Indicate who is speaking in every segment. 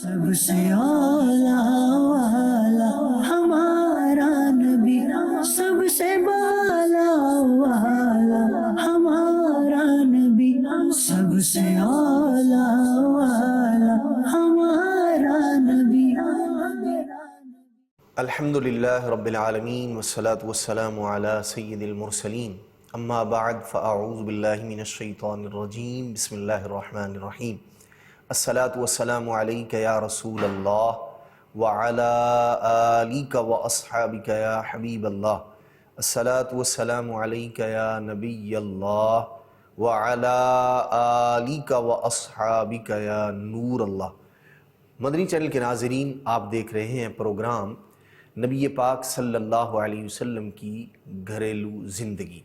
Speaker 1: سب سے اولا والا ہمارا نبی، سب سے بالا والا ہمارا نبی، سب سے اولا والا ہمارا نبی۔
Speaker 2: الحمدللہ رب العالمین والصلاة والسلام علی سید المرسلین، اما بعد فاعوذ باللہ من الشیطان الرجیم، بسم اللہ الرحمن الرحیم۔ الصلاة والسلام علیک یا رسول اللہ وعلی آلک واصحابک یا حبیب اللہ۔ الصلاة والسلام علیک یا نبی اللہ وعلی آلک واصحابک یا نور اللہ۔ مدنی چینل کے ناظرین، آپ دیکھ رہے ہیں پروگرام نبی پاک صلی اللہ علیہ وسلم کی گھریلو زندگی۔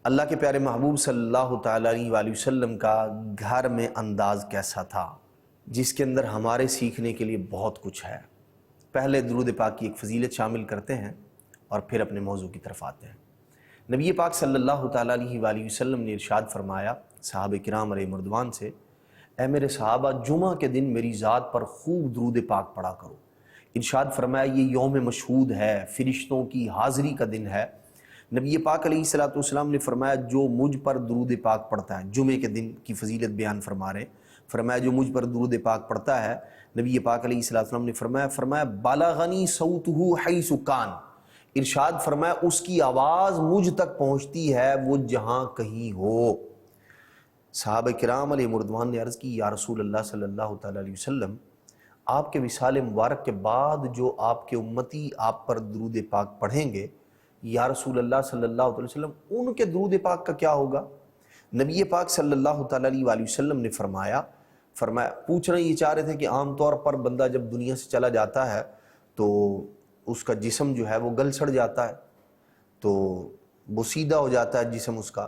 Speaker 2: اللہ کے پیارے محبوب صلی اللہ تعالیٰ علیہ وسلم کا گھر میں انداز کیسا تھا، جس کے اندر ہمارے سیکھنے کے لیے بہت کچھ ہے۔ پہلے درود پاک کی ایک فضیلت شامل کرتے ہیں اور پھر اپنے موضوع کی طرف آتے ہیں۔ نبی پاک صلی اللہ تعالیٰ علیہ وسلم نے ارشاد فرمایا صحابہ کرام علیہ مردوان سے، اے میرے صحابہ، جمعہ کے دن میری ذات پر خوب درود پاک پڑھا کرو۔ ارشاد فرمایا یہ یوم مشہود ہے، فرشتوں کی حاضری کا دن ہے۔ نبی پاک علیہ السلام نے فرمایا جو مجھ پر درود پاک پڑھتا ہے، جمعے کے دن کی فضیلت بیان فرما رہے، فرمایا جو مجھ پر درود پاک پڑھتا ہے، نبی پاک علیہ السلام نے فرمایا بالغنی صوتہ حیث کان، ارشاد فرمایا اس کی آواز مجھ تک پہنچتی ہے وہ جہاں کہیں ہو۔ صحابہ کرام علیہ مردوان نے عرض کی، یا رسول اللہ صلی اللہ تعالیٰ علیہ وسلم، آپ کے وصال مبارک کے بعد جو آپ کے امتی آپ پر درود پاک پڑھیں گے، یا رسول اللہ صلی اللہ علیہ وسلم، ان کے درود پاک کا کیا ہوگا؟ نبی پاک صلی اللہ تعالیٰ علیہ وسلم نے فرمایا پوچھنا یہ چاہ رہے تھے کہ عام طور پر بندہ جب دنیا سے چلا جاتا ہے تو اس کا جسم جو ہے وہ گل سڑ جاتا ہے، تو بوسیدہ ہو جاتا ہے جسم اس کا۔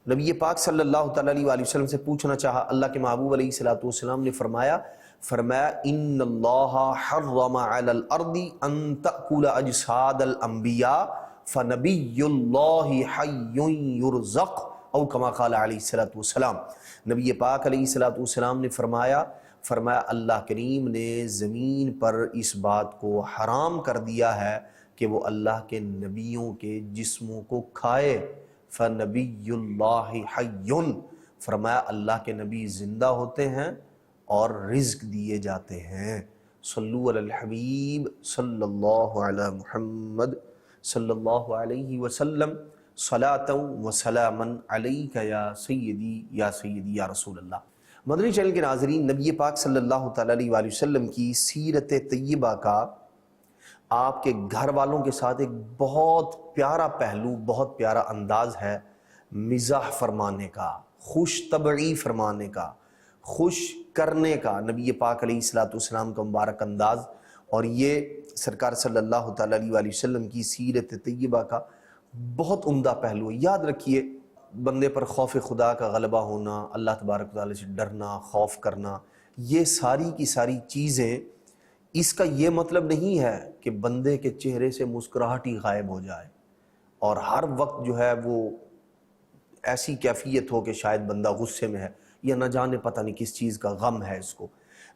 Speaker 2: نبی پاک صلی اللہ تعالیٰ علیہ وسلم سے پوچھنا چاہا، اللہ کے محبوب علیہ السلام نے فرمایا ان اللہ حرم علی الارض ان تأکل اجساد الانبیاء فنبی اللہ حی یرزق، او کما قال علیہ السلام۔ نبی پاک علیہ السلام نے فرمایا اللہ کریم نے زمین پر اس بات کو حرام کر دیا ہے کہ وہ اللہ کے نبیوں کے جسموں کو کھائے۔ فنبی اللہ حی، فرمایا اللہ کے نبی زندہ ہوتے ہیں اور رزق دیے جاتے ہیں۔ صلو علی الحبیب صلی اللہ علی محمد صلی اللہ علیہ وسلم، صلاۃ و سلاما علیک یا سیدی یا سیدی یا رسول اللہ۔ مدنی چینل کے ناظرین، نبی پاک صلی اللہ تعالیٰ علیہ وسلم کی سیرت طیبہ کا آپ کے گھر والوں کے ساتھ ایک بہت پیارا پہلو، بہت پیارا انداز ہے مزاح فرمانے کا، خوش طبعی فرمانے کا، خوش کرنے کا، نبی پاک علیہ السلام کا مبارک انداز، اور یہ سرکار صلی اللہ تعالیٰ علیہ وسلم کی سیرت طیبہ کا بہت عمدہ پہلو ہے۔ یاد رکھیے، بندے پر خوف خدا کا غلبہ ہونا، اللہ تبارک و تعالیٰ سے ڈرنا، خوف کرنا، یہ ساری کی ساری چیزیں، اس کا یہ مطلب نہیں ہے کہ بندے کے چہرے سے مسکراہٹ ہی غائب ہو جائے اور ہر وقت جو ہے وہ ایسی کیفیت ہو کہ شاید بندہ غصے میں ہے یا نہ جانے پتہ نہیں کس چیز کا غم ہے اس کو۔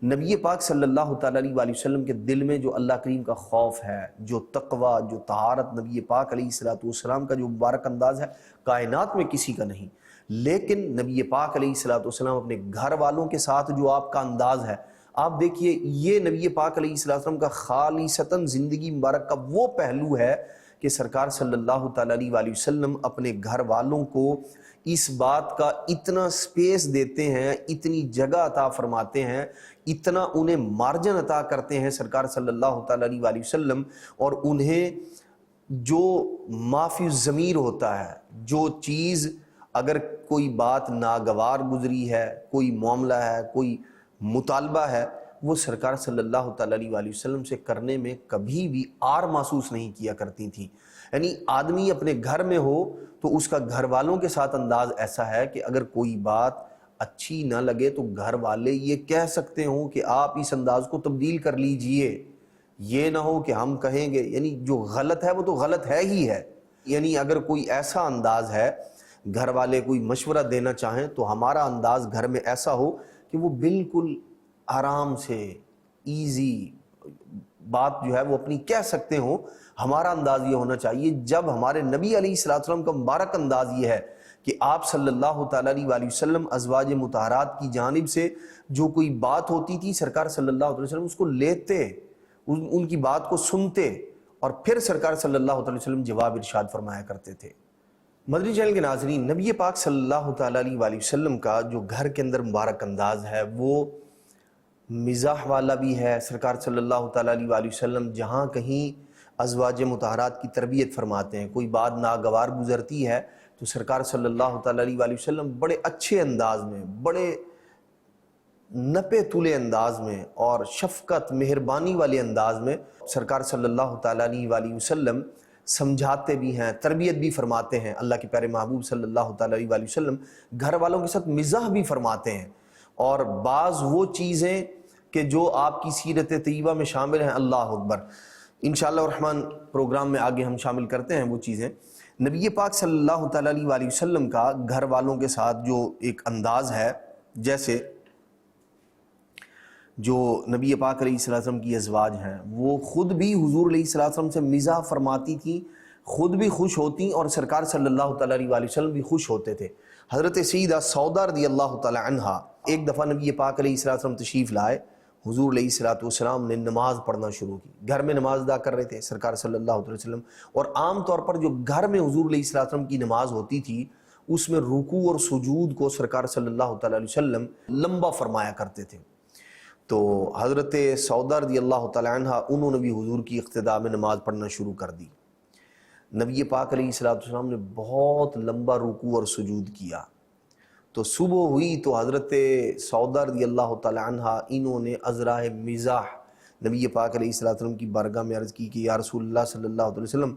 Speaker 2: نبی پاک صلی اللہ تعالیٰ علیہ وسلم کے دل میں جو اللہ کریم کا خوف ہے، جو تقوی، جو طہارت، نبی پاک علیہ السلام کا جو مبارک انداز ہے، کائنات میں کسی کا نہیں۔ لیکن نبی پاک علیہ السلام اپنے گھر والوں کے ساتھ جو آپ کا انداز ہے، آپ دیکھیے، یہ نبی پاک علیہ السلام کا خالصتاً زندگی مبارک کا وہ پہلو ہے کہ سرکار صلی اللہ تعالیٰ علیہ وسلم اپنے گھر والوں کو اس بات کا اتنا سپیس دیتے ہیں، اتنی جگہ عطا فرماتے ہیں، اتنا انہیں مارجن عطا کرتے ہیں سرکار صلی اللہ تعالیٰ علیہ وسلم، اور انہیں جو معافی الضمیر ہوتا ہے، جو چیز اگر کوئی بات ناگوار گزری ہے، کوئی معاملہ ہے، کوئی مطالبہ ہے، وہ سرکار صلی اللہ تعالیٰ علیہ وسلم سے کرنے میں کبھی بھی آر محسوس نہیں کیا کرتی تھیں۔ یعنی آدمی اپنے گھر میں ہو تو اس کا گھر والوں کے ساتھ انداز ایسا ہے کہ اگر کوئی بات اچھی نہ لگے تو گھر والے یہ کہہ سکتے ہوں کہ آپ اس انداز کو تبدیل کر لیجئے، یہ نہ ہو کہ ہم کہیں گے، یعنی جو غلط ہے وہ تو غلط ہے ہی ہے۔ یعنی اگر کوئی ایسا انداز ہے، گھر والے کوئی مشورہ دینا چاہیں تو ہمارا انداز گھر میں ایسا ہو کہ وہ بالکل آرام سے، ایزی بات جو ہے وہ اپنی کہہ سکتے ہوں، ہمارا انداز یہ ہونا چاہیے جب ہمارے نبی علیہ الصلوۃ والسلام کا مبارک انداز یہ ہے کہ آپ صلی اللہ تعالیٰ علیہ وسلم ازواج مطہرات کی جانب سے جو کوئی بات ہوتی تھی سرکار صلی اللہ علیہ وسلم اس کو لیتے، ان کی بات کو سنتے اور پھر سرکار صلی اللہ علیہ وسلم جواب ارشاد فرمایا کرتے تھے۔ مدنی چینل کے ناظرین، نبی پاک صلی اللہ تعالیٰ علیہ وسلم کا جو گھر کے اندر مبارک انداز ہے وہ مزاح والا بھی ہے۔ سرکار صلی اللہ تعالیٰ علیہ وسلم جہاں کہیں ازواج مطہرات کی تربیت فرماتے ہیں، کوئی بات ناگوار گزرتی ہے تو سرکار صلی اللہ تعالیٰ علیہ وسلم بڑے اچھے انداز میں، بڑے نپے تلے انداز میں اور شفقت مہربانی والے انداز میں سرکار صلی اللہ تعالیٰ علیہ وسلم سمجھاتے بھی ہیں، تربیت بھی فرماتے ہیں۔ اللہ کے پیارے محبوب صلی اللہ تعالیٰ علیہ وسلم گھر والوں کے ساتھ مزاح بھی فرماتے ہیں، اور بعض وہ چیزیں کہ جو آپ کی سیرت طیبہ میں شامل ہیں، اللہ اکبر، انشاءاللہ الرحمن پروگرام میں آگے ہم شامل کرتے ہیں وہ چیزیں۔ نبی پاک صلی اللہ تعالیٰ علیہ وسلم کا گھر والوں کے ساتھ جو ایک انداز ہے، جیسے جو نبی پاک علیہ السلام کی ازواج ہیں وہ خود بھی حضور علیہ السلام سے مزاح فرماتی تھیں، خود بھی خوش ہوتی اور سرکار صلی اللہ تعالیٰ علیہ وسلم بھی خوش ہوتے تھے۔ حضرت سیدہ سودا رضی اللہ تعالیٰ عنہا ایک دفعہ نبی پاک علیہ السلام تشریف لائے، حضور علیہ السلام نے نماز پڑھنا شروع کی، گھر میں نماز ادا کر رہے تھے سرکار صلی اللہ علیہ وسلم، اور عام طور پر جو گھر میں حضور علیہ السلام کی نماز ہوتی تھی اس میں رکوع اور سجود کو سرکار صلی اللہ تعالیٰ علیہ وسلم لمبا فرمایا کرتے تھے۔ تو حضرت سودا رضی اللہ تعالیٰ عنہ انہوں نے بھی حضور کی اقتداء میں نماز پڑھنا شروع کر دی۔ نبی پاک علیہ السلام نے بہت لمبا رکوع اور سجود کیا، تو صبح ہوئی تو حضرت سودا رضی اللہ تعالیٰ عنہ انہوں نے عذرائے مزاح نبی پاک علیہ السلام کی بارگاہ میں عرض کی کہ یا رسول اللہ صلی اللہ علیہ وسلم،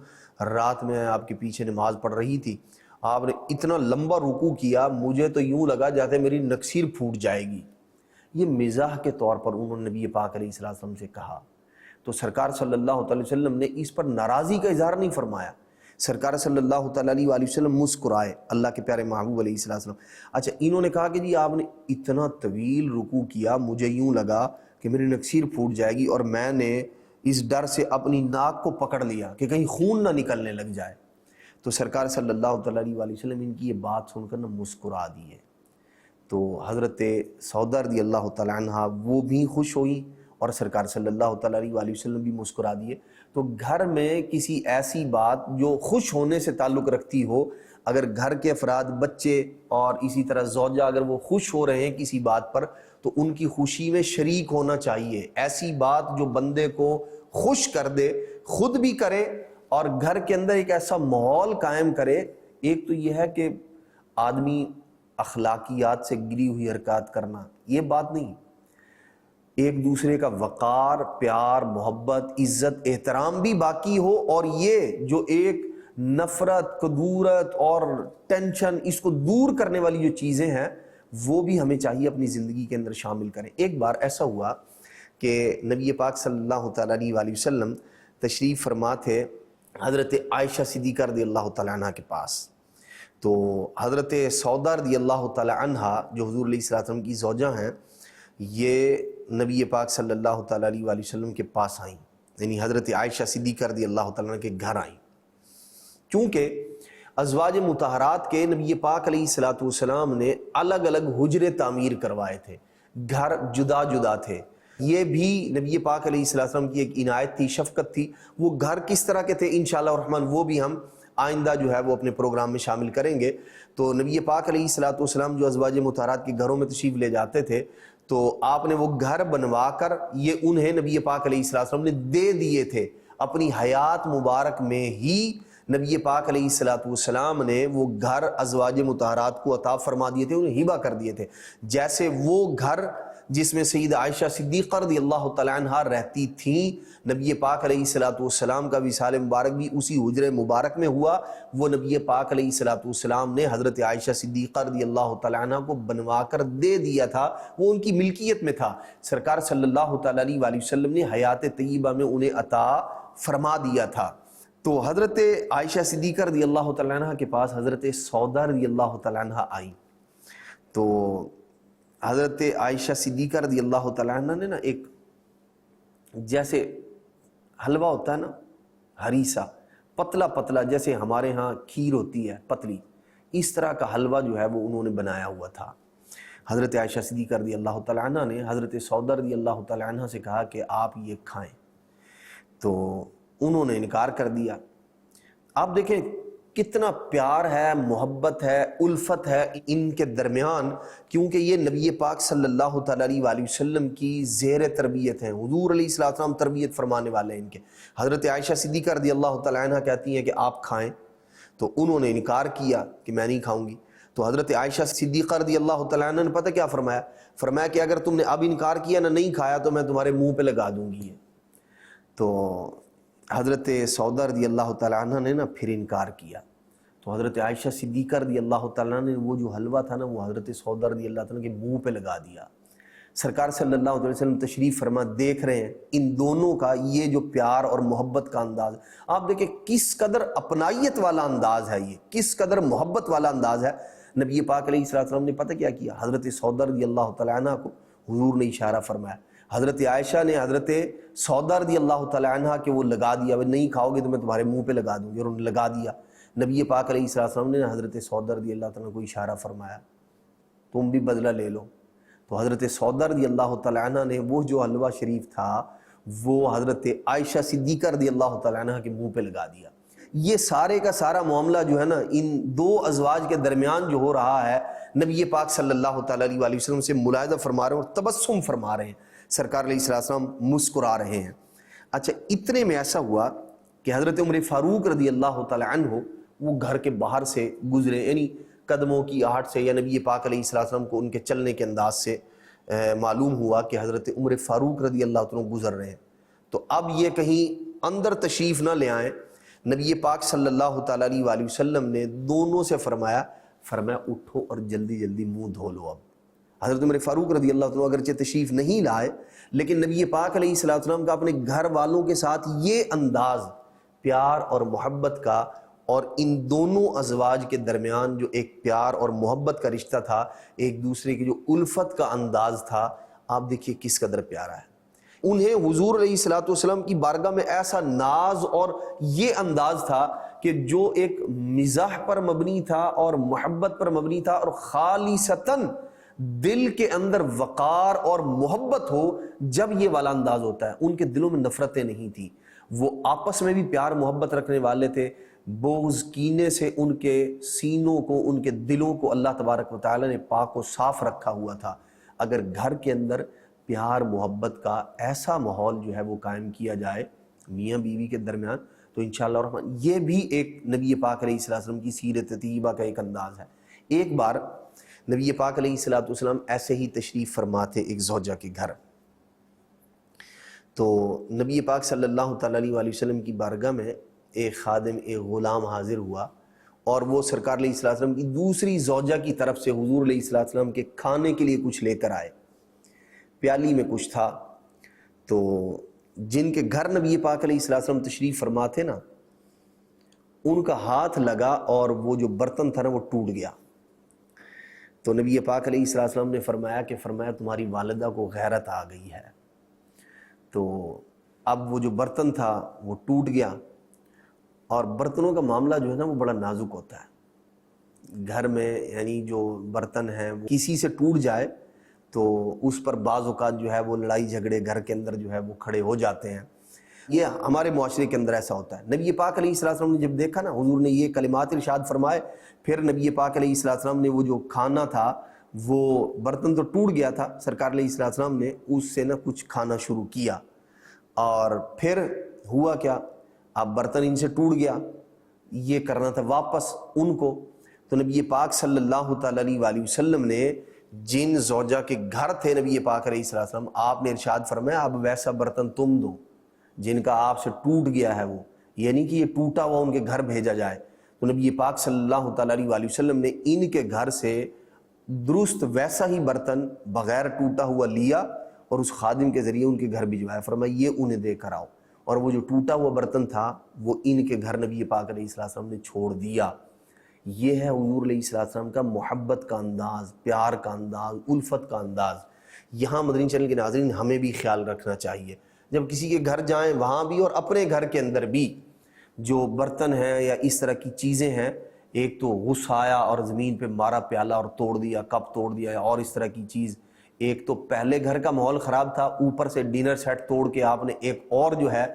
Speaker 2: رات میں آپ کے پیچھے نماز پڑھ رہی تھی، آپ نے اتنا لمبا رکوع کیا، مجھے تو یوں لگا جاتے میری نکسیر پھوٹ جائے گی۔ یہ مزاح کے طور پر انہوں نے نبی پاک علیہ السلام سے کہا، تو سرکار صلی اللہ علیہ وسلم نے اس پر ناراضی کا اظہار نہیں فرمایا۔ سرکار صلی اللہ تعالیٰ علیہ وسلم مسکرائے، اللہ کے پیارے محبوب علیہ السلام۔ اچھا، انہوں نے کہا کہ جی آپ نے اتنا طویل رکوع کیا، مجھے یوں لگا کہ میری نکسیر پھوٹ جائے گی، اور میں نے اس ڈر سے اپنی ناک کو پکڑ لیا کہ کہیں خون نہ نکلنے لگ جائے۔ تو سرکار صلی اللہ تعالیٰ علیہ وسلم ان کی یہ بات سن کر نہ مسکرا دیے۔ تو حضرت سودا رضی اللہ تعالیٰ عنہ وہ بھی خوش ہوئی اور سرکار صلی اللہ تعالیٰ علیہ وسلم بھی مسکرا دیے۔ تو گھر میں کسی ایسی بات جو خوش ہونے سے تعلق رکھتی ہو، اگر گھر کے افراد، بچے اور اسی طرح زوجہ اگر وہ خوش ہو رہے ہیں کسی بات پر تو ان کی خوشی میں شریک ہونا چاہیے۔ ایسی بات جو بندے کو خوش کر دے، خود بھی کرے اور گھر کے اندر ایک ایسا ماحول قائم کرے۔ ایک تو یہ ہے کہ آدمی اخلاقیات سے گری ہوئی حرکات کرنا، یہ بات نہیں، ایک دوسرے کا وقار، پیار، محبت، عزت، احترام بھی باقی ہو، اور یہ جو ایک نفرت، کدورت اور ٹینشن، اس کو دور کرنے والی جو چیزیں ہیں وہ بھی ہمیں چاہیے اپنی زندگی کے اندر شامل کریں۔ ایک بار ایسا ہوا کہ نبی پاک صلی اللہ تعالیٰ علیہ وسلم تشریف فرما تھے حضرت عائشہ صدیقہ رضی اللہ تعالیٰ عنہ کے پاس۔ تو حضرت سودا رضی اللہ تعالیٰ عنہ جو حضور علیہ السلام کی زوجہ ہیں، یہ نبی پاک صلی اللہ تعالیٰ علیہ وسلم کے پاس آئیں، یعنی حضرت عائشہ صدیقہ رضی اللہ تعالیٰ عنہ کے گھر آئیں۔ چونکہ ازواج مطہرات کے نبی پاک علیہ السلام نے الگ الگ حجرے تعمیر کروائے تھے، گھر جدا جدا تھے۔ یہ بھی نبی پاک علیہ السلام کی ایک عنایت تھی، شفقت تھی۔ وہ گھر کس طرح کے تھے انشاءاللہ الرحمن وہ بھی ہم آئندہ جو ہے وہ اپنے پروگرام میں شامل کریں گے۔ تو نبی پاک علیہ السلام جو ازواج مطہرات کے گھروں میں تشریف لے جاتے تھے تو آپ نے وہ گھر بنوا کر یہ انہیں نبی پاک علیہ السلام نے دے دیے تھے۔ اپنی حیات مبارک میں ہی نبی پاک علیہ السلام نے وہ گھر ازواج مطہرات کو عطا فرما دیے تھے، انہیں ہبہ کر دیے تھے۔ جیسے وہ گھر جس میں سیدہ عائشہ صدیقہ رضی اللہ تعالیٰ عنہ رہتی تھیں، نبی پاک علیہ السلام کا وصال مبارک بھی اسی حجرے مبارک میں ہوا۔ وہ نبی پاک علیہ السلام نے حضرت عائشہ صدیقہ رضی اللہ تعالیٰ عنہ کو بنوا کر دے دیا تھا، وہ ان کی ملکیت میں تھا۔ سرکار صلی اللہ تعالیٰ علیہ وسلم نے حیات طیبہ میں انہیں عطا فرما دیا تھا۔ تو حضرت عائشہ صدیقہ رضی اللہ تعالیٰ عنہ کے پاس حضرت سودا رضی اللہ تعالیٰ عنہ آئی۔ تو حضرت عائشہ صدیقہ رضی اللہ تعالیٰ عنہ نے ایک
Speaker 3: جیسے حلوہ ہوتا ہے نا ہریسا، پتلا پتلا، جیسے ہمارے ہاں کھیر ہوتی ہے پتلی، اس طرح کا حلوہ جو ہے وہ انہوں نے بنایا ہوا تھا۔ حضرت عائشہ صدیقہ رضی اللہ تعالیٰ عنہ نے حضرت سودا رضی اللہ تعالیٰ عنہ سے کہا کہ آپ یہ کھائیں، تو انہوں نے انکار کر دیا۔ آپ دیکھیں کتنا پیار ہے، محبت ہے، الفت ہے ان کے درمیان، کیونکہ یہ نبی پاک صلی اللہ تعالیٰ علیہ وسلم کی زیر تربیت ہیں، حضور علیہ السلام تربیت فرمانے والے ہیں ان کے۔ حضرت عائشہ صدیقہ رضی اللہ تعالیٰ عنہ کہتی ہیں کہ آپ کھائیں، تو انہوں نے انکار کیا کہ میں نہیں کھاؤں گی۔ تو حضرت عائشہ صدیقہ رضی اللہ تعالیٰ عنہ نے پتہ کیا فرمایا؟ فرمایا کہ اگر تم نے اب انکار کیا نہ نہیں کھایا تو میں تمہارے منہ پہ لگا دوں گی یہ۔ تو حضرت سودا رضی اللہ تعالیٰ عنہ نے نا پھر انکار کیا، تو حضرت عائشہ صدیقہ رضی اللہ تعالیٰ عنہ نے وہ جو حلوہ تھا نا وہ حضرت سودا رضی اللہ تعالیٰ کے منہ پہ لگا دیا۔ سرکار صلی اللہ علیہ وسلم تشریف فرما دیکھ رہے ہیں ان دونوں کا یہ جو پیار اور محبت کا انداز، آپ دیکھیں کس قدر اپنائیت والا انداز ہے، یہ کس قدر محبت والا انداز ہے۔ نبی پاک علیہ السلام نے پتہ کیا کیا؟ حضرت سودا رضی اللہ تعالیٰ عنہ کو حضور نے اشارہ فرمایا، حضرت عائشہ نے حضرت سودا رضی اللہ تعالیٰ عنہ کہ وہ لگا دیا، نہیں کھاؤ گے تو میں تمہارے منہ پہ لگا دوں گی، اور انہوں نے لگا دیا۔ نبی پاک علیہ السلام نے حضرت سودا رضی اللہ تعالیٰ کو اشارہ فرمایا تم بھی بدلہ لے لو۔ تو حضرت سودا رضی اللہ تعالیٰ عنہ نے وہ جو حلوہ شریف تھا وہ حضرت عائشہ صدیقہ رضی اللہ تعالیٰ عنہ کے منہ پہ لگا دیا۔ یہ سارے کا سارا معاملہ جو ہے نا ان دو ازواج کے درمیان جو ہو رہا ہے، نبی پاک صلی اللہ تعالیٰ علیہ وسلم سے ملاحظہ فرما رہے ہیں اور تبسم فرما رہے ہیں، سرکار علیہ السلام مسکرا رہے ہیں۔ اچھا، اتنے میں ایسا ہوا کہ حضرت عمر فاروق رضی اللہ تعالیٰ عنہ وہ گھر کے باہر سے گزرے، یعنی قدموں کی آہٹ سے یا نبی پاک علیہ السلام کو ان کے چلنے کے انداز سے معلوم ہوا کہ حضرت عمر فاروق رضی اللہ تعالیٰ گزر رہے ہیں۔ تو اب یہ کہیں اندر تشریف نہ لے آئیں، نبی پاک صلی اللہ تعالیٰ علیہ وسلم نے دونوں سے فرمایا اٹھو اور جلدی جلدی منہ دھو لو۔ اب حضرت عمر فاروق رضی اللہ عنہ اگرچہ تشریف نہیں لائے، لیکن نبی پاک علیہ السلام کا اپنے گھر والوں کے ساتھ یہ انداز پیار اور محبت کا، اور ان دونوں ازواج کے درمیان جو ایک پیار اور محبت کا رشتہ تھا، ایک دوسرے کی جو الفت کا انداز تھا، آپ دیکھیے کس قدر پیارا ہے۔ انہیں حضور علیہ السلام کی بارگاہ میں ایسا ناز اور یہ انداز تھا کہ جو ایک مزاح پر مبنی تھا اور محبت پر مبنی تھا، اور خالصتاً دل کے اندر وقار اور محبت ہو، جب یہ والا انداز ہوتا ہے۔ ان کے دلوں میں نفرتیں نہیں تھی، وہ آپس میں بھی پیار محبت رکھنے والے تھے۔ بغض کینے سے ان کے سینوں کو، ان کے دلوں کو اللہ تبارک و تعالی نے پاک و صاف رکھا ہوا تھا۔ اگر گھر کے اندر پیار محبت کا ایسا ماحول جو ہے وہ قائم کیا جائے میاں بیوی کے درمیان، تو انشاءاللہ الرحمن یہ بھی ایک نبی پاک علیہ السلام کی سیرت طیبہ کا ایک انداز ہے۔ ایک بار نبی پاک علیہ السلام ایسے ہی تشریف فرما تھے ایک زوجہ کے گھر، تو نبی پاک صلی اللہ تعالیٰ علیہ وسلم کی بارگاہ میں ایک خادم، ایک غلام حاضر ہوا، اور وہ سرکار علیہ السلام کی دوسری زوجہ کی طرف سے حضور علیہ السلام کے کھانے کے لیے کچھ لے کر آئے۔ پیالی میں کچھ تھا، تو جن کے گھر نبی پاک علیہ السلام تشریف فرما تھے نا، ان کا ہاتھ لگا اور وہ جو برتن تھا نا وہ ٹوٹ گیا۔ تو نبی پاک علیہ السلام نے فرمایا تمہاری والدہ کو غیرت آ گئی ہے۔ تو اب وہ جو برتن تھا وہ ٹوٹ گیا، اور برتنوں کا معاملہ جو ہے نا وہ بڑا نازک ہوتا ہے گھر میں، یعنی جو برتن ہیں کسی سے ٹوٹ جائے تو اس پر بعض اوقات جو ہے وہ لڑائی جھگڑے گھر کے اندر جو ہے وہ کھڑے ہو جاتے ہیں۔ یہ ہمارے معاشرے کے اندر ایسا ہوتا ہے۔ نبی پاک علیہ السلام نے جب دیکھا نا حضور نے یہ کلمات ارشاد فرمائے، پھر نبی پاک علیہ السلام نے وہ جو کھانا تھا، وہ برتن تو ٹوٹ گیا تھا، سرکار علیہ السلام نے اس سے نا کچھ کھانا شروع کیا، اور پھر ہوا کیا، اب برتن ان سے ٹوٹ گیا، یہ کرنا تھا واپس ان کو۔ تو نبی پاک صلی اللہ تعالیٰ علیہ وسلم نے جن زوجہ کے گھر تھے نبی پاک علیہ السلام، آپ نے ارشاد فرمایا اب ویسا برتن تم دو جن کا آپ سے ٹوٹ گیا ہے، وہ یعنی کہ یہ ٹوٹا ہوا ان کے گھر بھیجا جائے۔ تو نبی پاک صلی اللہ تعالیٰ علیہ وسلم نے ان کے گھر سے درست ویسا ہی برتن بغیر ٹوٹا ہوا لیا، اور اس خادم کے ذریعے ان کے گھر بھجوایا، فرمایا یہ انہیں دے کر آؤ، اور وہ جو ٹوٹا ہوا برتن تھا وہ ان کے گھر نبی پاک علیہ السلام نے چھوڑ دیا۔ یہ ہے حضور علیہ السلام کا محبت کا انداز، پیار کا انداز، الفت کا انداز۔ یہاں مدنی چینل کے ناظرین ہمیں بھی خیال رکھنا چاہیے، جب کسی کے گھر جائیں وہاں بھی اور اپنے گھر کے اندر بھی جو برتن ہیں یا اس طرح کی چیزیں ہیں، ایک تو غصہ آیا اور زمین پہ مارا پیالہ اور توڑ دیا، کپ توڑ دیا، اور اس طرح کی چیز، ایک تو پہلے گھر کا ماحول خراب تھا، اوپر سے ڈنر سیٹ توڑ کے آپ نے ایک اور جو ہے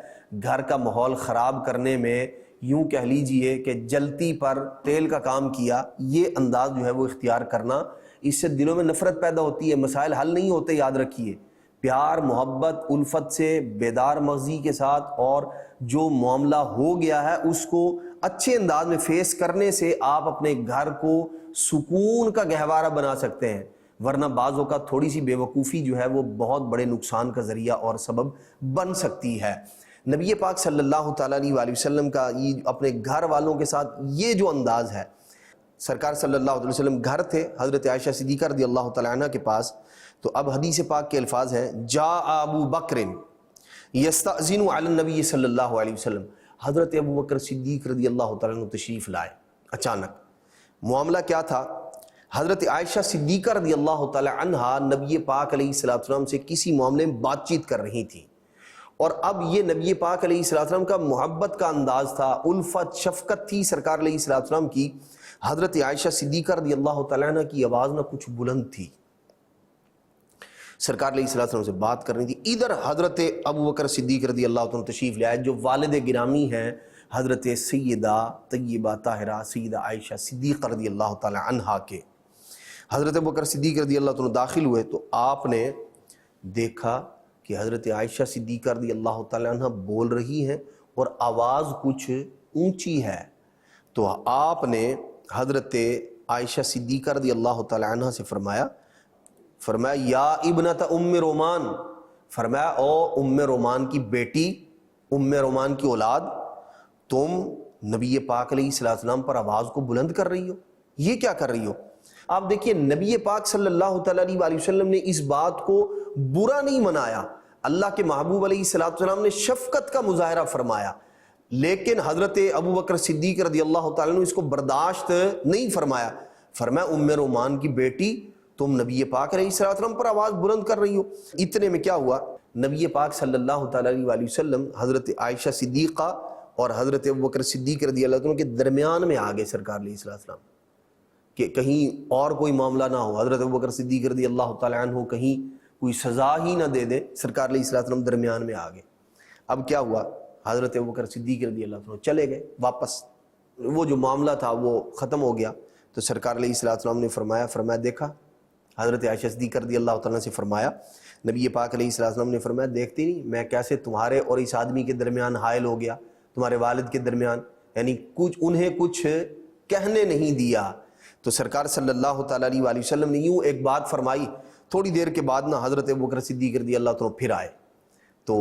Speaker 3: گھر کا ماحول خراب کرنے میں یوں کہہ لیجئے کہ جلتی پر تیل کا کام کیا۔ یہ انداز جو ہے وہ اختیار کرنا، اس سے دلوں میں نفرت پیدا ہوتی ہے، مسائل حل نہیں ہوتے۔ یاد رکھیے، پیار، محبت، الفت سے، بیدار مغزی کے ساتھ، اور جو معاملہ ہو گیا ہے اس کو اچھے انداز میں فیس کرنے سے آپ اپنے گھر کو سکون کا گہوارہ بنا سکتے ہیں، ورنہ بعض اوقات تھوڑی سی بے وقوفی جو ہے وہ بہت بڑے نقصان کا ذریعہ اور سبب بن سکتی ہے۔ نبی پاک صلی اللہ تعالیٰ علیہ وسلم کا یہ اپنے گھر والوں کے ساتھ یہ جو انداز ہے، سرکار صلی اللہ علیہ وسلم گھر تھے حضرت عائشہ صدیقہ رضی اللہ تعالیٰ عنہ کے پاس، تو اب حدیث پاک کے الفاظ ہیں، جاء ابو بکر یستأذن علی النبی صلی اللہ علیہ وسلم، حضرت ابو بکر صدیق رضی اللہ تعالیٰ عنہ تشریف لائے۔ اچانک معاملہ کیا تھا؟ حضرت عائشہ صدیقہ رضی اللہ تعالیٰ عنہ نبی پاک علیہ السلام سے کسی معاملے میں بات چیت کر رہی تھی، اور اب یہ نبی پاک علیہ السلام کا محبت کا انداز تھا، الفت، شفقت تھی سرکار علیہ السلام کی۔ حضرت عائشہ صدیقہ رضی اللہ تعالیٰ عنہ کی آواز نہ کچھ بلند تھی، سرکار علیہ السلام سے بات کرنی تھی۔ ادھر حضرت ابو بکر صدیق رضی اللہ عنہ تشریف لے آئے، جو والد گرامی ہیں حضرت سیدہ طیبہ طاہرہ سیدہ عائشہ صدیقہ رضی اللہ تعالی عنہا کے۔ حضرت ابو بکر صدیق رضی اللہ عنہ داخل ہوئے تو آپ نے دیکھا کہ حضرت عائشہ صدیقہ رضی اللہ تعالی عنہ بول رہی ہیں اور آواز کچھ اونچی ہے، تو آپ نے حضرت عائشہ صدیقہ رضی اللہ تعالی عنہ سے فرمایا یا ابنت ام رومان، فرمایا او ام رومان کی بیٹی، ام رومان کی اولاد، تم نبی پاک علیہ السلام پر آواز کو بلند کر رہی ہو، یہ کیا کر رہی ہو؟ آپ دیکھیے نبی پاک صلی اللہ تعالیٰ علیہ وسلم نے اس بات کو برا نہیں منایا، اللہ کے محبوب علیہ السلام نے شفقت کا مظاہرہ فرمایا، لیکن حضرت ابو بکر صدیق رضی اللہ تعالیٰ نے اس کو برداشت نہیں فرمایا، فرمایا ام رومان کی بیٹی تم نبی پاک علیہ السلام پر آواز بلند کر رہی ہو۔ اتنے میں کیا ہوا، نبی پاک صلی اللہ تعالیٰ علیہ وسلم حضرت عائشہ صدیقہ اور حضرت ابو بکر صدیق رضی اللہ عنہ کے درمیان میں آگے سرکار علیہ السلام، کہ کہیں اور کوئی معاملہ نہ ہو، حضرت ابو بکر صدیق رضی اللہ تعالیٰ عنہ کہیں کوئی سزا ہی نہ دے دیں، سرکار علیہ السلام درمیان میں آگے۔ اب کیا ہوا، حضرت ابو بکر صدیق رضی اللہ عنہ چلے گئے واپس، وہ جو معاملہ تھا وہ ختم ہو گیا، تو سرکار علیہ السلام نے فرمایا دیکھا، حضرت عائشہ صدیقہ رضی اللہ تعالیٰ سے فرمایا، نبی پاک علیہ السلام نے فرمایا دیکھتی نہیں میں کیسے تمہارے اور اس آدمی کے درمیان حائل ہو گیا، تمہارے والد کے درمیان، یعنی انہیں کچھ کہنے نہیں دیا۔ تو سرکار صلی اللہ تعالیٰ علیہ وسلم نے یوں ایک بات فرمائی، تھوڑی دیر کے بعد نا حضرت ابو بکر صدیق رضی اللہ عنہ پھر آئے، تو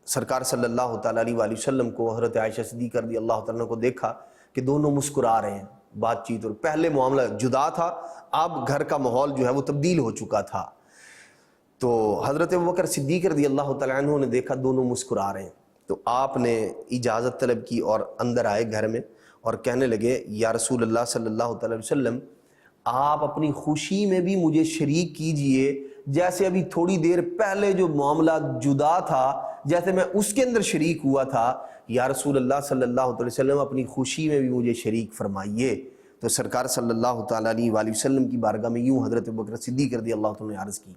Speaker 3: سرکار صلی اللہ تعالیٰ علیہ وسلم کو حضرت عائشہ صدیقہ رضی اللہ تعالیٰ کو دیکھا کہ دونوں مسکرا رہے ہیں، بات چیت، اور پہلے معاملہ جدا تھا، اب گھر کا ماحول جو ہے وہ تبدیل ہو چکا تھا۔ تو حضرت ابو بکر صدیق رضی اللہ تعالیٰ عنہ نے دیکھا دونوں مسکرا رہے ہیں، تو آپ نے اجازت طلب کی اور اندر آئے گھر میں اور کہنے لگے یا رسول اللہ صلی اللہ تعالیٰ علیہ وسلم، آپ اپنی خوشی میں بھی مجھے شریک کیجئے، جیسے ابھی تھوڑی دیر پہلے جو معاملہ جدا تھا جیسے میں اس کے اندر شریک ہوا تھا، یا رسول اللہ صلی اللہ علیہ وسلم اپنی خوشی میں بھی مجھے شریک فرمائیے۔ تو سرکار صلی اللہ تعالیٰ علیہ وسلم کی بارگاہ میں یوں حضرت ابو بکر صدیق رضی اللہ عنہ نے عرض کی۔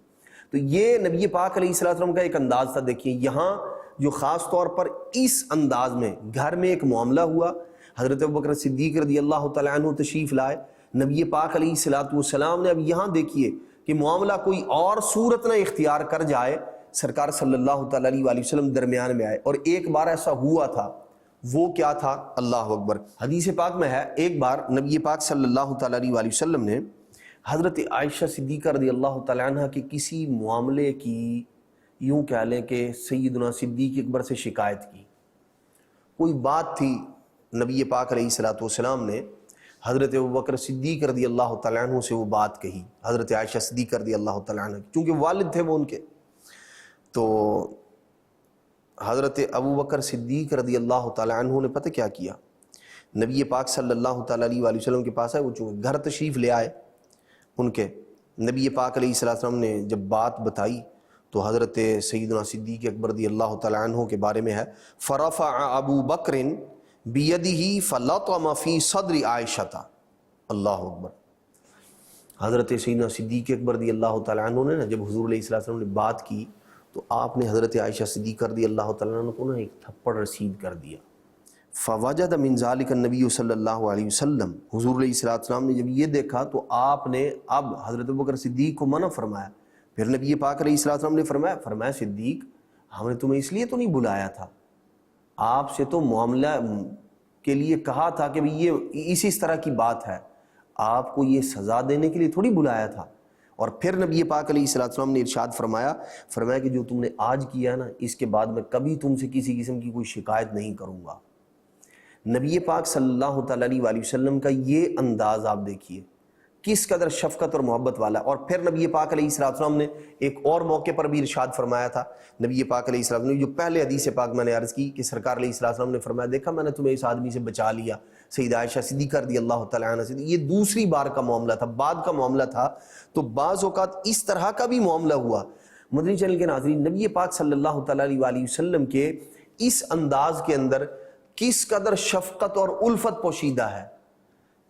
Speaker 3: تو یہ نبی پاک علیہ السلام کا ایک انداز تھا۔ دیکھیے یہاں جو خاص طور پر اس انداز میں گھر میں ایک معاملہ ہوا، حضرت ابو بکر صدیق رضی اللہ تعالیٰ عنہ تشریف لائے، نبی پاک علیہ السلام نے اب یہاں دیکھیے کہ معاملہ کوئی اور صورت نہ اختیار کر جائے، سرکار صلی اللہ تعالیٰ علیہ وسلم درمیان میں آئے۔ اور ایک بار ایسا ہوا تھا، وہ کیا تھا؟ اللہ اکبر، حدیث پاک میں ہے ایک بار نبی پاک صلی اللہ تعالیٰ علیہ وسلم نے حضرت عائشہ صدیقہ رضی اللہ تعالیٰ عنہ کے کسی معاملے کی یوں کہہ لیں کہ سیدنا صدیق اکبر سے شکایت کی، کوئی بات تھی، نبی پاک علیہ السلام نے حضرت ابو بکر صدیق رضی اللہ تعالیٰ عنہ سے وہ بات کہی، حضرت عائشہ صدیقہ رضی اللہ تعالیٰ عنہ، چونکہ والد تھے وہ ان کے، تو حضرت ابو بکر صدیق رضی اللہ تعالیٰ عنہ نے پتہ کیا کیا، نبی پاک صلی اللہ تعالیٰ علیہ وسلم کے پاس آئے، وہ چونکہ گھر تشریف لے آئے ان کے، نبی پاک علیہ السلام نے جب بات بتائی تو حضرت سیدنا صدیق اکبر رضی اللہ تعالیٰ عنہ کے بارے میں ہے، فرفع ابو بکر بیدہ فلطم فی صدر عائشہ، اللہ اکبر۔ حضرت سیدنا صدیق اکبر رضی اللہ تعالیٰ عنہ نے جب حضور علیہ السلام نے بات کی تو آپ نے حضرت عائشہ صدیقہ رضی اللہ تعالیٰ عنہ کو ایک تھپڑ رسید کر دیا۔ فوجد من ذلك النبی صلی اللہ علیہ وسلم، حضور علیہ السلام نے جب یہ دیکھا تو آپ نے اب حضرت ابوبکر صدیق کو منع فرمایا۔ پھر نبی پاک علیہ السلام نے فرمایا صدیق، ہم نے تمہیں اس لیے تو نہیں بلایا تھا، آپ سے تو معاملہ کے لیے کہا تھا کہ یہ اس طرح کی بات ہے، آپ کو یہ سزا دینے کے لیے تھوڑی بلایا تھا۔ اور پھر نبی پاک علیہ السلام نے ارشاد فرمایا کہ جو تم نے آج کیا ہے نا، اس کے بعد میں کبھی تم سے کسی قسم کی کوئی شکایت نہیں کروں گا۔ نبی پاک صلی اللہ تعالیٰ علیہ وسلم کا یہ انداز آپ دیکھیے کس قدر شفقت اور محبت والا ہے۔ اور پھر نبی پاک علیہ السلام نے ایک اور موقع پر بھی ارشاد فرمایا تھا، نبی پاک علیہ السلام نے جو پہلے حدیث پاک میں نے عرض کی کہ سرکار علیہ السلام نے فرمایا دیکھا میں نے تمہیں اس آدمی سے بچا لیا، سیدہ عائشہ صدیقہ رضی اللہ تعالیٰ عنہ سے۔ یہ دوسری بار کا معاملہ تھا، بعد کا معاملہ تھا، تو بعض اوقات اس طرح کا بھی معاملہ ہوا۔ مدنی چینل کے ناظرین، نبی پاک صلی اللہ تعالیٰ علیہ وسلم کے اس انداز کے اندر کس قدر شفقت اور الفت پوشیدہ ہے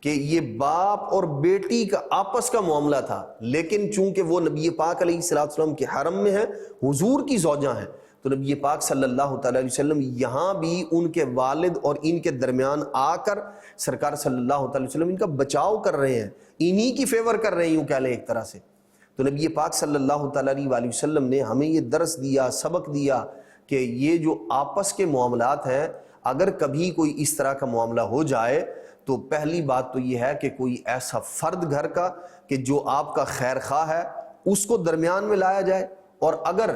Speaker 3: کہ یہ باپ اور بیٹی کا آپس کا معاملہ تھا، لیکن چونکہ وہ نبی پاک علیہ السلام کے حرم میں ہیں، حضور کی زوجہ ہیں، تو نبی پاک صلی اللہ تعالیٰ علیہ وسلم یہاں بھی ان کے والد اور ان کے درمیان آ کر سرکار صلی اللہ تعالیٰ علیہ وسلم ان کا بچاؤ کر رہے ہیں، انہی کی فیور کر رہے ہیں، یوں کہہ لیں ایک طرح سے۔ تو نبی پاک صلی اللہ تعالیٰ علیہ وسلم نے ہمیں یہ درس دیا، سبق دیا کہ یہ جو آپس کے معاملات ہیں، اگر کبھی کوئی اس طرح کا معاملہ ہو جائے تو پہلی بات تو یہ ہے کہ کوئی ایسا فرد گھر کا کہ جو آپ کا خیر خواہ ہے اس کو درمیان میں لایا جائے، اور اگر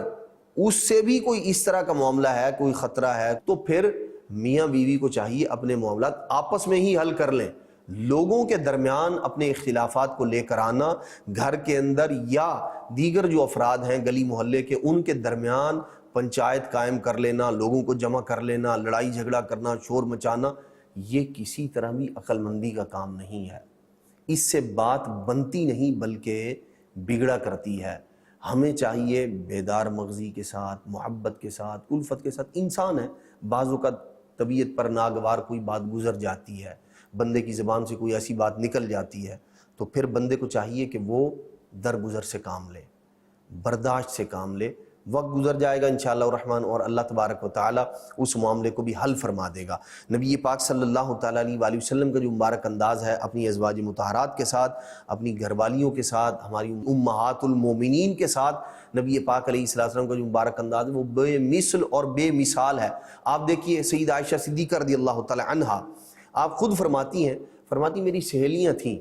Speaker 3: اس سے بھی کوئی اس طرح کا معاملہ ہے، کوئی خطرہ ہے، تو پھر میاں بیوی کو چاہیے اپنے معاملات آپس میں ہی حل کر لیں۔ لوگوں کے درمیان اپنے اختلافات کو لے کر آنا، گھر کے اندر یا دیگر جو افراد ہیں گلی محلے کے، ان کے درمیان پنچایت قائم کر لینا، لوگوں کو جمع کر لینا، لڑائی جھگڑا کرنا، شور مچانا، یہ کسی طرح بھی عقل مندی کا کام نہیں ہے۔ اس سے بات بنتی نہیں بلکہ بگڑا کرتی ہے۔ ہمیں چاہیے بیدار مغزی کے ساتھ، محبت کے ساتھ، الفت کے ساتھ، انسان ہے، بعض اوقات طبیعت پر ناگوار کوئی بات گزر جاتی ہے، بندے کی زبان سے کوئی ایسی بات نکل جاتی ہے، تو پھر بندے کو چاہیے کہ وہ درگزر سے کام لے، برداشت سے کام لے۔ وقت گزر جائے گا انشاءاللہ الرحمن اور اللہ تبارک و تعالی اس معاملے کو بھی حل فرما دے گا۔ نبی پاک صلی اللہ تعالیٰ علیہ وسلم کا جو مبارک انداز ہے اپنی ازواج مطہرات کے ساتھ، اپنی گھر والیوں کے ساتھ، ہماری امہات المومنین کے ساتھ نبی پاک علیہ السلام کا جو مبارک انداز ہے وہ بے مثل اور بے مثال ہے۔ آپ دیکھیے سیدہ عائشہ صدیقہ رضی اللہ تعالیٰ عنہا، آپ خود فرماتی میری سہیلیاں تھیں،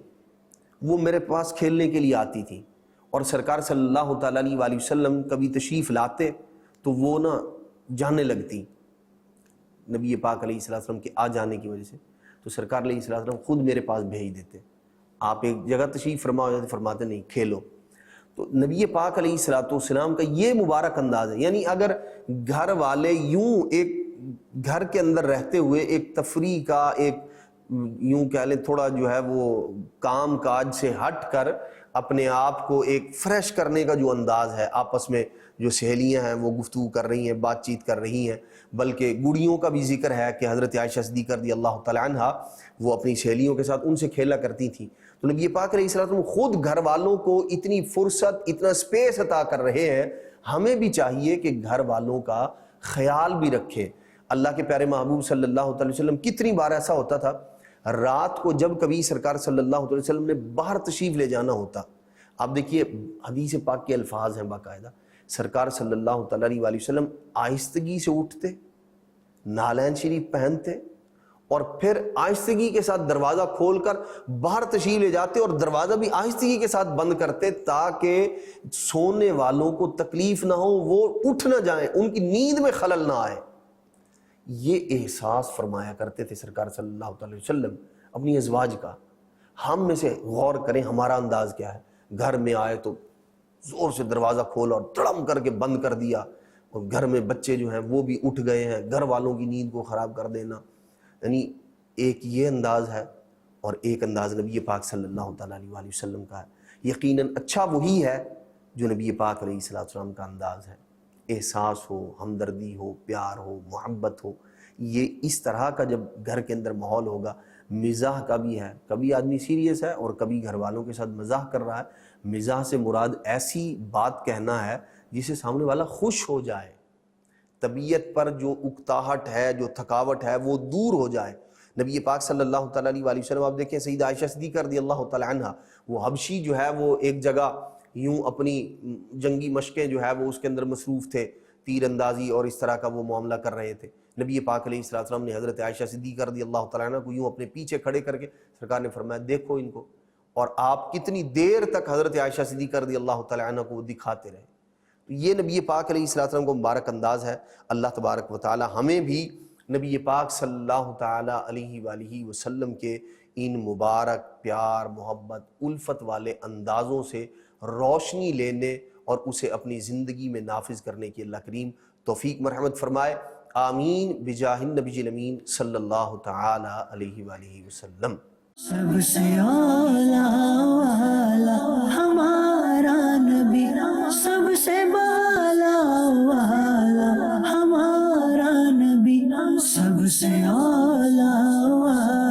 Speaker 3: وہ میرے پاس کھیلنے کے لیے آتی تھیں، اور سرکار صلی اللہ تعالیٰ علیہ وسلم کبھی تشریف لاتے تو وہ جانے لگتی نبی پاک علیہ السلام کے آ جانے کی وجہ سے، تو سرکار علیہ السلام خود میرے پاس بھیج دیتے، آپ ایک جگہ تشریف فرما ہو جاتے، فرماتے نہیں کھیلو۔ تو نبی پاک علیہ السلام کا یہ مبارک انداز ہے، یعنی اگر گھر والے یوں ایک گھر کے اندر رہتے ہوئے ایک تفریح کا، ایک یوں کہہ لیں تھوڑا جو ہے وہ کام کاج سے ہٹ کر اپنے آپ کو ایک فریش کرنے کا جو انداز ہے، آپس میں جو سہیلیاں ہیں وہ گفتگو کر رہی ہیں، بات چیت کر رہی ہیں، بلکہ گڑیوں کا بھی ذکر ہے کہ حضرت عائشہ صدیقہ رضی اللہ تعالیٰ عنہا وہ اپنی سہیلیوں کے ساتھ ان سے کھیلا کرتی تھیں۔ تو نبی پاک علیہ السلام خود گھر والوں کو اتنی فرصت، اتنا سپیس عطا کر رہے ہیں، ہمیں بھی چاہیے کہ گھر والوں کا خیال بھی رکھے۔ اللہ کے پیارے محبوب صلی اللہ تعالی وسلم کتنی بار ایسا ہوتا تھا، رات کو جب کبھی سرکار صلی اللہ علیہ وسلم نے باہر تشریف لے جانا ہوتا، آپ دیکھیے حدیث پاک کے الفاظ ہیں باقاعدہ، سرکار صلی اللہ تعالیٰ علیہ وسلم آہستگی سے اٹھتے، نالین شریف پہنتے، اور پھر آہستگی کے ساتھ دروازہ کھول کر باہر تشریف لے جاتے، اور دروازہ بھی آہستگی کے ساتھ بند کرتے تاکہ سونے والوں کو تکلیف نہ ہو، وہ اٹھ نہ جائیں، ان کی نیند میں خلل نہ آئے۔ یہ احساس فرمایا کرتے تھے سرکار صلی اللہ علیہ وسلم اپنی ازواج کا۔ ہم میں سے غور کریں ہمارا انداز کیا ہے، گھر میں آئے تو زور سے دروازہ کھولا اور دڑم کر کے بند کر دیا، اور گھر میں بچے جو ہیں وہ بھی اٹھ گئے ہیں، گھر والوں کی نیند کو خراب کر دینا۔ یعنی ایک یہ انداز ہے، اور ایک انداز نبی پاک صلی اللہ تعالیٰ علیہ وسلم کا ہے۔ یقیناً اچھا وہی ہے جو نبی پاک علیہ السلام کا انداز ہے، احساس ہو، ہمدردی ہو، پیار ہو، محبت ہو، یہ اس طرح کا جب گھر کے اندر ماحول ہوگا، مزاح کا بھی ہے، کبھی آدمی سیریس ہے اور کبھی گھر والوں کے ساتھ مزاح کر رہا ہے، مزاح سے مراد ایسی بات کہنا ہے جسے سامنے والا خوش ہو جائے، طبیعت پر جو اکتاہٹ ہے، جو تھکاوٹ ہے وہ دور ہو جائے۔ نبی پاک صلی اللہ تعالیٰ علیہ وآلہ وسلم، آپ دیکھیں سیدہ عائشہ صدیقہ رضی اللہ تعالیٰ عنہ، وہ حبشی جو ہے وہ ایک جگہ یوں اپنی جنگی مشقیں جو ہے وہ اس کے اندر مصروف تھے، تیر اندازی اور اس طرح کا وہ معاملہ کر رہے تھے۔ نبی پاک علیہ السلام نے حضرت عائشہ صدیقہ رضی اللہ تعالیٰ عنہ کو یوں اپنے پیچھے کھڑے کر کے سرکار نے فرمایا دیکھو ان کو، اور آپ کتنی دیر تک حضرت عائشہ صدیقہ رضی اللہ تعالیٰ عنہ کو وہ دکھاتے رہے۔ تو یہ نبی پاک علیہ السلام کو مبارک انداز ہے۔ اللہ تبارک و تعالی ہمیں بھی نبی پاک صلی اللہ تعالی علیہ وآلہ وسلم کے ان مبارک پیار، محبت، الفت والے اندازوں سے روشنی لینے اور اسے اپنی زندگی میں نافذ کرنے کی اللہ کریم توفیق مرحمت فرمائے، آمین بجاہ النبی الامین صلی اللہ تعالی علیہ وآلہ وسلم۔
Speaker 1: سب سے اعلیٰ والا ہمارا نبی، سب سے بالا والا ہمارا نبی، سب سے اعلیٰ والا